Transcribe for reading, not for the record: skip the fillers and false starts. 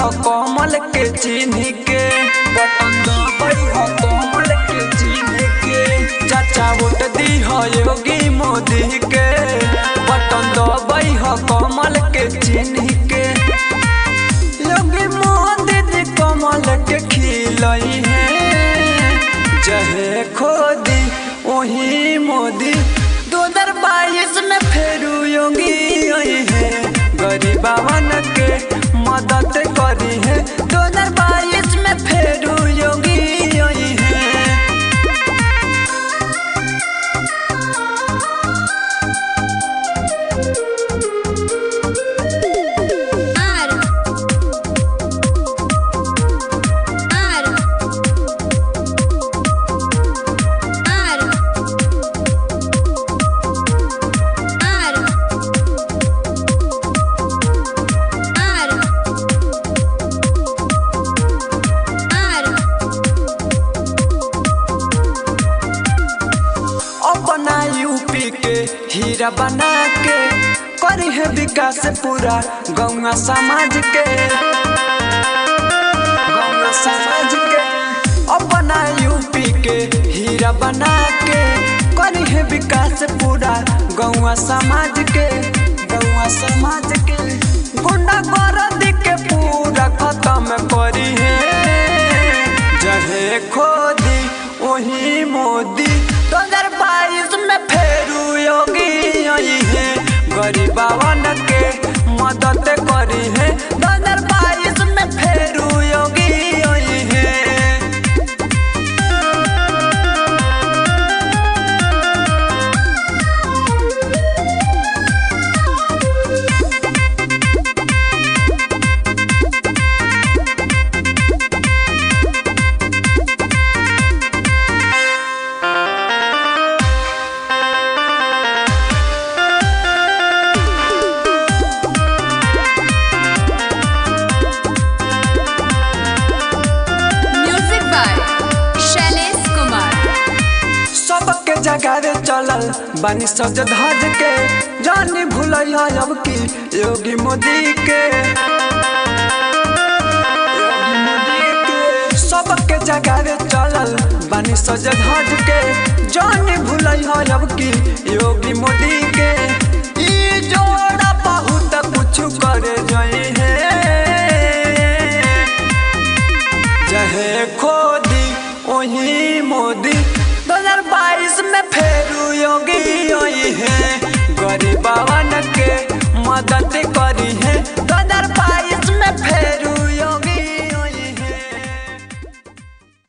हो कमल के चिन्ह के, बटन दबाई हो कमल के चिन्ह के। चाचा वोट दी हो योगी मोदी के, बटन दबाई हो कमल के चिन्ह के। योगी मोदी जी कमल के खिलई है, जहे खोदी वही मोदी। 2022 में फेरू योगी आई है, गरीबवन के मदद करी है। 2022 में फेरू योगी आई है। अपना यूपी के हीरा बना के करी है विकास पूरा गौवा समाज के, गौवा समाज के। अपना यूपी के हीरा बना के करी है विकास पूरा गौवा समाज के, गौवा समाज के। गुंडागर्दी के पूरा खत्म करी है, जहे खोदी वही मोदी। 2022 में फेरू योगी आई है, गरीबवन के मदद करी है। 2022 में फेरू योगी आई है। सबके जगावे चलल बानी सज धज के, जानी भूलैया अब की योगी मोदी के, योगी मोदी के। सबके जगावे चलल बानी सज धज के, जानी भूलैया अब की योगी मोदी के। ई जोड़ा बहुत कुछ करे जाए है, जहे खोदी वही मोदी। 2022 में फेरू योगी आई है, गरीबवन